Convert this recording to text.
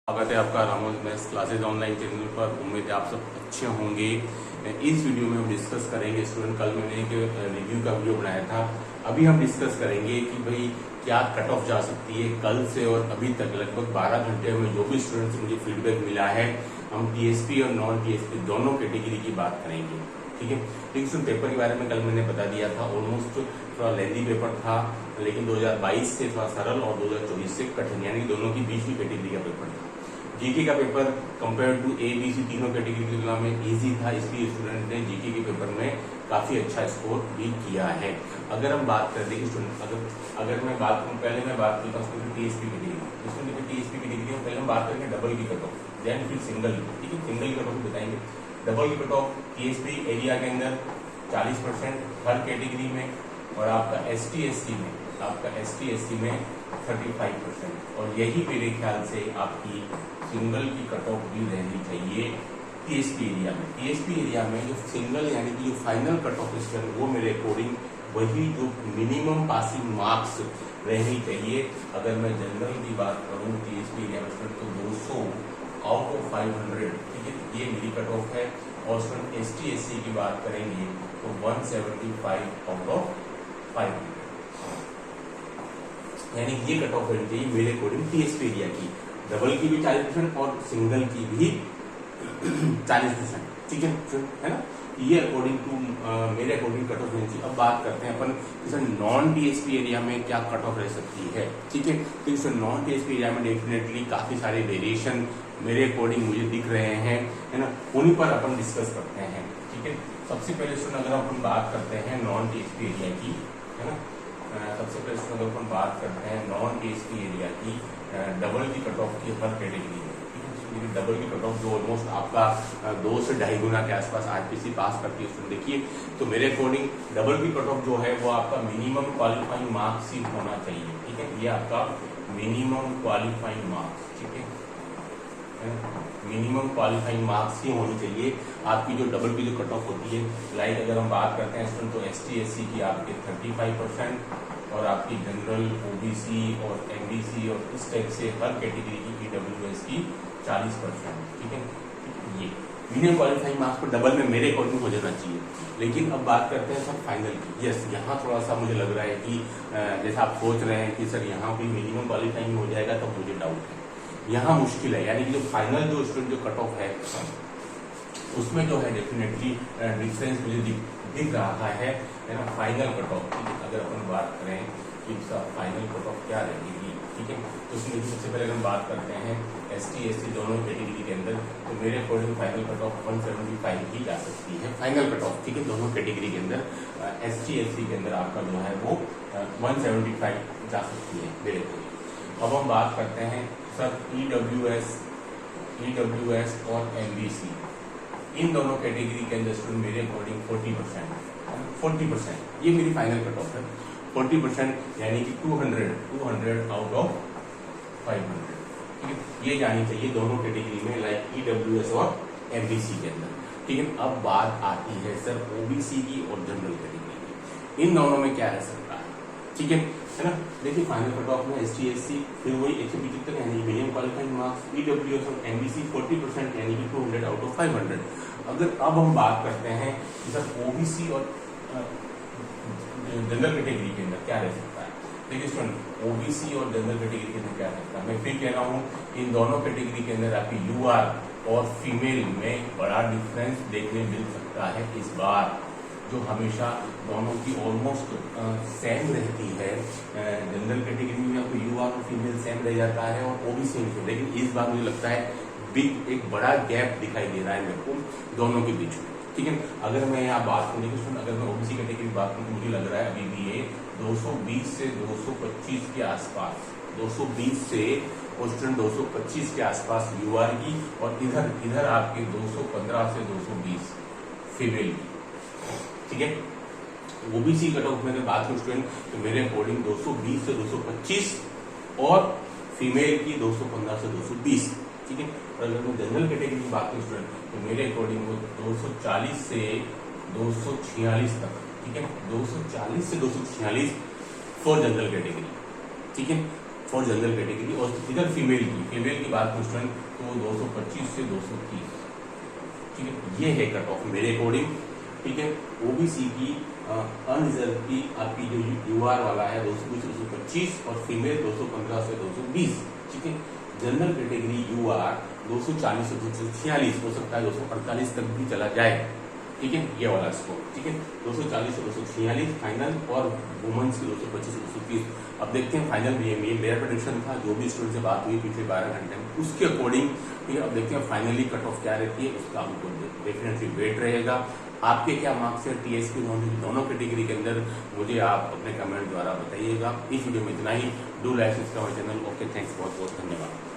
स्वागत है आपका Ramos maths classes online channel पर। उम्मीद है आप सब अच्छे होंगे। इस वीडियो में हम डिस्कस करेंगे स्टूडेंट, कल मैंने एक रिव्यू का वीडियो बनाया था। अभी हम डिस्कस करेंगे कि भाई क्या कट ऑफ जा सकती है कल से और अभी तक लगभग 12 घंटे में जो भी स्टूडेंट से मुझे फीडबैक मिला है। हम टीएसपी और नॉन टीएसपी दोनों कैटेगरी की बात करेंगे, ठीक है। लेकिन पेपर के बारे में कल मैंने बता दिया था, ऑलमोस्ट थोड़ा लेंदी पेपर था, लेकिन 2022 से थोड़ा सरल और 2024 से कठिन, यानी दोनों की बीच की कैटेगरी का पेपर था। जीके का पेपर कंपेयर टू एबीसी तीनों कैटेगरी की तुलना में इजी था, इसलिए स्टूडेंट ने जीके के पेपर में काफी अच्छा स्कोर भी किया है। अगर हम बात कर दें स्टूडेंट, अगर मैं बात करूँ, पहले मैं बात करता हूँ टीएसपी की डिग्री। इसमें देखिए टीएसपी की डिग्री में पहले हम बात करेंगे डबल की कट ऑफ, देन फिर सिंगल, ठीक है। सिंगल की कट ऑफ बताएंगे। डबल की कट ऑफ टीएसपी एरिया के अंदर 40% हर कैटेगरी में, और आपका एसटी एससी में 35%, और यही मेरे ख्याल से आपकी सिंगल की कट ऑफ भी रहनी चाहिए टीएसपी एरिया में। टीएसपी एरिया में जो सिंगल यानी कि जो फाइनल कट ऑफ है वो मेरे अकॉर्डिंग वही जो मिनिमम पासिंग मार्क्स रहनी चाहिए। अगर मैं जनरल की बात करूं टीएसपी एरिया में तो 200 आउट ऑफ 500, ठीक है, ये मेरी कट ऑफ है। और स्टूडेंट एसटी एससी की बात करेंगे तो 175 आउट ऑफ 500, यानी ये कट ऑफ रहनी चाहिए मेरे अकॉर्डिंग टीएसपी एरिया की। डबल की भी 40% और सिंगल की भी 40%, ठीक है ना। ये अकॉर्डिंग टू मेरे अकॉर्डिंग कट ऑफ रहनी चाहिए। अब बात करते हैं अपन जैसे नॉन टीएसपी एरिया में क्या कट ऑफ रह सकती है, ठीक है। तो इस नॉन टीएसपी एरिया में डेफिनेटली काफी सारे वेरिएशन मेरे अकॉर्डिंग मुझे दिख रहे हैं, है ना। उन्हीं पर अपन डिस्कस करते हैं, ठीक है। सबसे पहले स्टूडेंट अगर अपन बात करते हैं नॉन टीएसपी एरिया की, है ना, सबसे पहले स्टूडेंट अगर अपन बात करते हैं नॉन टीएसपी एरिया की डबल की कट ऑफ की हर कैटेगरी में, ठीक है। डबल की कट ऑफ जो ऑलमोस्ट आपका 2 से 2.5 गुना के आसपास आरपीसी पास करती है स्टूडेंट। देखिए तो मेरे अकॉर्डिंग डबल की कट ऑफ जो है वो आपका मिनिमम क्वालिफाइंग मार्क्स ही होना चाहिए, ठीक है। ये आपका मिनिमम क्वालिफाइंग मार्क्स, ठीक है, मिनिमम क्वालिफाइंग मार्क्स ही होनी चाहिए आपकी जो डबल की जो कट ऑफ होती है। लाइक अगर हम बात करते हैं स्टूडेंट तो एसटी एससी की आपके 35%, और आपकी जनरल ओबीसी और एमबीसी और इस टाइप से हर कैटेगरी की ईडब्ल्यूएस की 40%, ठीक है। ये मिनिमम क्वालिफाइंग मार्क्स पर डबल में मेरे अकॉर्डिंग हो जाना चाहिए। लेकिन अब बात करते हैं सर फाइनल की। यस, यहाँ थोड़ा सा मुझे लग रहा है कि जैसा आप सोच रहे हैं कि सर यहाँ भी मिनिमम क्वालिफाइंग हो जाएगा, तब मुझे डाउट है, यहाँ मुश्किल है। यानी कि जो फाइनल जो स्टूडेंट जो कट ऑफ है उसमें जो है डेफिनेटली डिफरेंस मुझे दिख रहा है ना। फाइनल कट ऑफ, ठीक है, अगर अपन बात करें कि इसका फाइनल कट ऑफ क्या रहेगी, ठीक है, तो उसमें सबसे पहले अगर हम बात करते हैं एसटी एससी दोनों कैटेगरी के अंदर, तो मेरे अकॉर्डिंग फाइनल कट ऑफ 175 ही जा सकती है फाइनल कट ऑफ, ठीक है, दोनों कैटेगरी के अंदर। एसटी एससी के अंदर आपका जो है वो 175 जा सकती है मेरे अकॉर्डिंग। अब हम बात करते हैं सर ईडब्ल्यूएस और एमबीसी, इन दोनों कैटेगरी के अंदर स्टूडेंट मेरे अकॉर्डिंग 40%, ये मेरी फाइनल कट ऑफ है। 40% यानी कि 200 आउट ऑफ 500, ठीक है, ये जानी चाहिए दोनों कैटेगरी में, लाइक ईडब्ल्यूएस और एमबीसी के अंदर, ठीक है। अब बात आती है सर ओबीसी की और जनरल कैटेगरी की, इन दोनों में क्या रह सकता है, ठीक है ना। देखिए फाइनल कट ऑफ में एसटी एससी फिर वही 175 यानी मिनिमम क्वालिफाइंग मार्क्स, ईडब्ल्यूएस और एमबीसी 40% यानी कि 200 आउट ऑफ 500। अगर अब हम बात करते हैं कि सर ओबीसी और जनरल कैटेगरी के अंदर क्या रह सकता है, देखिए स्टूडेंट ओबीसी और जनरल कैटेगरी के अंदर क्या रहता है, मैं फिर कह रहा हूँ इन दोनों कैटेगरी के अंदर आपकी यूआर और फीमेल में बड़ा डिफरेंस देखने मिल सकता है इस बार, जो हमेशा दोनों की ऑलमोस्ट सेम रहती है। जनरल कैटेगरी में आपको यूआर और फीमेल सेम रह जाता है और ओबीसी में, लेकिन इस बार मुझे लगता है बिग एक बड़ा गैप दिखाई दे रहा है मेरे को दोनों के बीच में, ठीक है। अगर मैं यहाँ बात करूँ, अगर मैं ओबीसी कैटेगरी की बात करूँ तो मुझे लग रहा है अभी भी ये 220 से 225 के आसपास, 220 से और स्टूडेंट 225 के आसपास यूआर की, और इधर आपके 215 से 220 फीमेल की, ठीक है। ओबीसी कट ऑफ में बात करूं स्टूडेंट तो मेरे अकॉर्डिंग 220 से 225 और फीमेल की 215 से 220, ठीक है। और अगर मैं जनरल कैटेगरी की बात करूं स्टूडेंट तो मेरे अकॉर्डिंग वो 240 से 246 तक, ठीक है, 240 से 246 फॉर जनरल कैटेगरी, ठीक है। For general category. और इधर फीमेल की बात करूँ स्टूडेंट तो 225 से 230, ठीक है, ये है कट ऑफ मेरे अकॉर्डिंग, ठीक है। ओबीसी की अनरिजर्व की आपकी जो यूआर वाला है 220 से 225 और फीमेल 215 से 220, ठीक है। जनरल कैटेगरी यूआर 240 से 246, हो सकता है 248 तक भी चला जाए, ठीक है, ये वाला स्कोर, ठीक है। 240 से 246 फाइनल और वुमेन्स की 225 से 230। अब देखते हैं फाइनल भी है, मेरा प्रेडिक्शन था जो भी स्टूडेंट से बात हुई पिछले 12 घंटे में उसके अकॉर्डिंग, ठीक है। अब देखते हैं फाइनली कट ऑफ क्या रहती है, उसका हमको डेफिनेटली वेट रहेगा। आपके क्या मार्क्स है टीएसपी दोनों कैटेगरी के अंदर, मुझे आप अपने कमेंट द्वारा बताइएगा। इस वीडियो में इतना ही। Do like subscribe my channel. Okay, thanks, बहुत बहुत धन्यवाद।